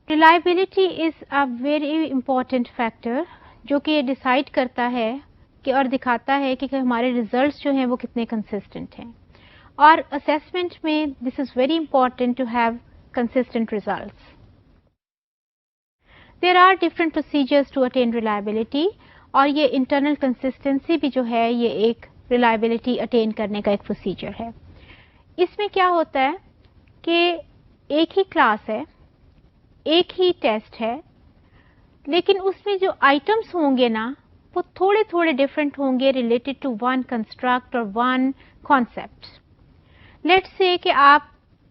Reliability is a very important factor जो कि decide करता है कि और दिखाता है कि हमारे रिजल्ट्स जो हैं वो कितने कंसिस्टेंट हैं. और असेसमेंट में this is very important to have consistent results. There are different procedures to attain reliability, और ये इंटरनल कंसिस्टेंसी भी जो है ये एक रिलायबिलिटी अटेन करने का एक प्रोसीजर है. इसमें क्या होता है कि एक ही क्लास है, एक ही टेस्ट है, लेकिन उसमें जो आइटम्स होंगे ना वो थोड़े थोड़े डिफरेंट होंगे रिलेटेड टू वन कंस्ट्रक्ट और वन कॉन्सेप्ट. लेट्स से कि आप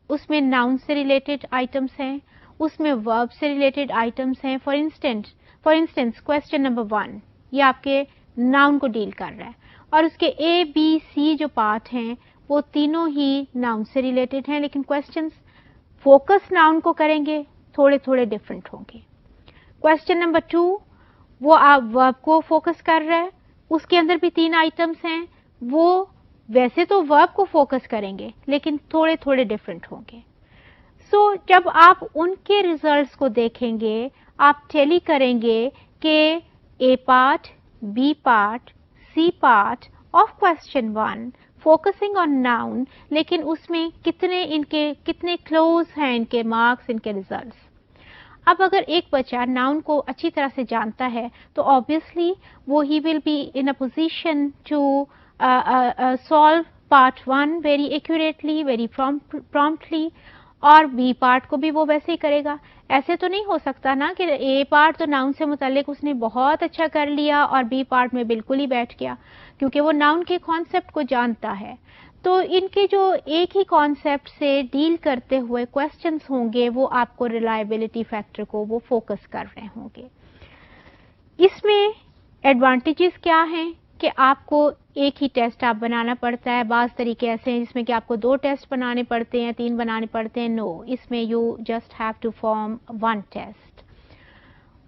उसमें नाउन से रिलेटेड आइटम्स हैं, उसमें वर्ब से रिलेटेड आइटम्स हैं. फॉर इंस्टेंस क्वेश्चन नंबर 1 ये आपके नाउन को डील कर रहा है, और उसके ए बी सी जो पार्ट हैं वो तीनों ही नाउन से रिलेटेड हैं, लेकिन क्वेश्चंस फोकस नाउन को करेंगे, थोड़े थोड़े डिफरेंट होंगे. क्वेश्चन नंबर 2 वो आप वर्ब को फोकस कर रहा है, उसके अंदर भी 3 आइटम्स हैं, वो वैसे तो वर्ब को फोकस करेंगे लेकिन थोड़े थोड़े डिफरेंट होंगे. सो जब आप उनके रिजल्ट्स को देखेंगे आप टेली करेंगे कि A part, B part, C part of question 1 focusing on noun, लेकिन उसमें कितने क्लोज हैं इनके मार्क्स, इनके रिजल्ट्स. अब अगर एक बच्चा नाउन को अच्छी तरह से जानता है तो ऑब्वियसली वो ही will be in a position to solve part 1 very accurately, very promptly, और बी पार्ट को भी वो वैसे ही करेगा. ऐसे तो नहीं हो सकता ना कि ए पार्ट तो नाउन से मुतालिक उसने बहुत अच्छा कर लिया और बी पार्ट में बिल्कुल ही बैठ गया, क्योंकि वो नाउन के कॉन्सेप्ट को जानता है. तो इनके जो एक ही कॉन्सेप्ट से डील करते हुए क्वेश्चंस होंगे वो आपको रिलायबिलिटी फैक्टर को वो फोकस कर रहे होंगे. इसमें एडवांटेजेस क्या हैं कि आपको एक ही टेस्ट आप बनाना पड़ता है. बाज़ तरीके ऐसे हैं जिसमें कि आपको 2 टेस्ट बनाने पड़ते हैं, 3 बनाने पड़ते हैं. नो, इसमें you just have to form 1 test,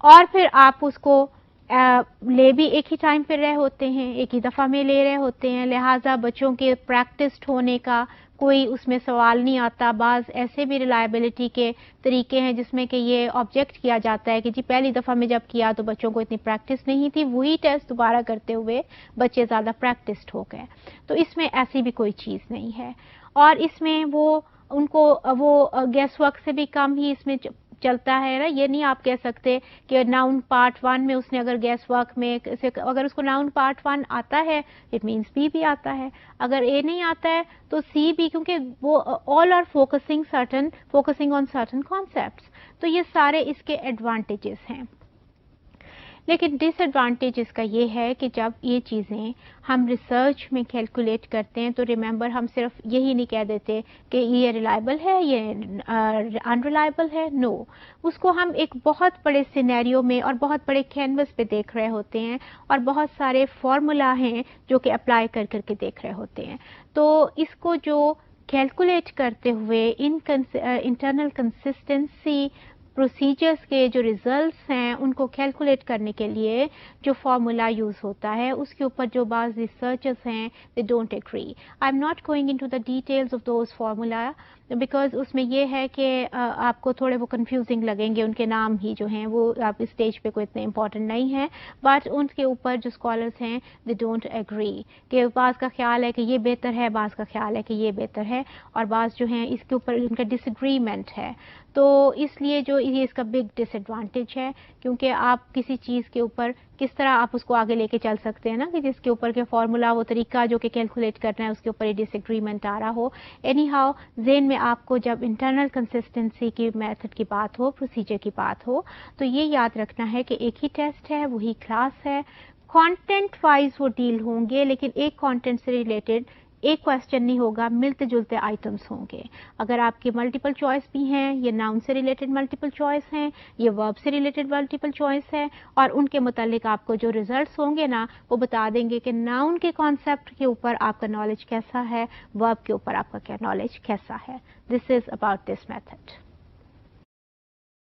और फिर आप उसको ले भी एक ही टाइम पे रहे होते हैं, एक ही दफ़ा में ले रहे होते हैं, लिहाजा बच्चों के प्रैक्टिस्ड होने का कोई उसमें सवाल नहीं आता. बाज़ ऐसे भी रिलायबिलिटी के तरीके हैं जिसमें कि ये ऑब्जेक्ट किया जाता है कि जी पहली दफ़ा में जब किया तो बच्चों को इतनी प्रैक्टिस नहीं थी, वही टेस्ट दोबारा करते हुए बच्चे ज़्यादा प्रैक्टिस्ड हो गए. तो इसमें ऐसी भी कोई चीज़ नहीं है, और इसमें वो गैस वर्क से भी कम ही इसमें चलता है ना. ये नहीं आप कह सकते कि नाउन पार्ट 1 में उसने अगर गैस वर्क में अगर उसको नाउन पार्ट 1 आता है इट मीन्स बी भी आता है, अगर ए नहीं आता है तो सी भी, क्योंकि वो all are focusing on certain concepts. तो ये सारे इसके एडवांटेजेस हैं. लेकिन डिसएडवांटेज इसका ये है कि जब ये चीज़ें हम रिसर्च में कैलकुलेट करते हैं तो रिमेंबर हम सिर्फ यही नहीं कह देते कि ये रिलायबल है, ये अनरिलायबल है. नो, उसको हम एक बहुत बड़े सिनेरियो में और बहुत बड़े कैनवस पे देख रहे होते हैं, और बहुत सारे फॉर्मूला हैं जो कि अप्लाई कर करके देख रहे होते हैं. तो इसको जो कैलकुलेट करते हुए इंटरनल कंसिस्टेंसी प्रोसीजर्स के जो रिजल्ट्स हैं उनको कैलकुलेट करने के लिए जो फार्मूला यूज़ होता है उसके ऊपर जो बाज़ रिसर्चर्स हैं they don't agree. I am not going into the details of those formula because उसमें ये है कि आपको थोड़े वो कंफ्यूजिंग लगेंगे, उनके नाम ही जो हैं वो आप इस स्टेज पे कोई इतने इंपॉर्टेंट नहीं है, बट उनके ऊपर जो स्कॉलर्स हैं दे डोंट एग्री कि बाज़ का ख्याल है कि ये बेहतर है, बाज़ का ख्याल है कि ये बेहतर है, और बाज़ जो हैं इसके ऊपर उनका डिसएग्रीमेंट है. तो इसलिए जो ये इसका बिग डिसएडवांटेज है, क्योंकि आप किसी चीज़ के ऊपर किस तरह आप उसको आगे लेके चल सकते हैं ना कि जिसके ऊपर के फार्मूला वो तरीका जो कि कैलकुलेट करना है उसके ऊपर ये डिसएग्रीमेंट आ रहा हो. एनी हाउ ज़ेन में आपको जब इंटरनल कंसिस्टेंसी की मेथड की बात हो, प्रोसीजर की बात हो, तो ये याद रखना है कि एक ही टेस्ट है, वही क्लास है, कंटेंट वाइज वो डील होंगे, लेकिन एक कंटेंट से रिलेटेड एक क्वेश्चन नहीं होगा, मिलते जुलते आइटम्स होंगे. अगर आपके मल्टीपल चॉइस भी हैं, ये नाउन से रिलेटेड मल्टीपल चॉइस हैं, ये वर्ब से रिलेटेड मल्टीपल चॉइस है, और उनके मुतालिक आपको जो रिजल्ट्स होंगे ना वो बता देंगे कि नाउन के कॉन्सेप्ट के ऊपर आपका नॉलेज कैसा है, वर्ब के ऊपर आपका क्या नॉलेज कैसा है. This is about this method.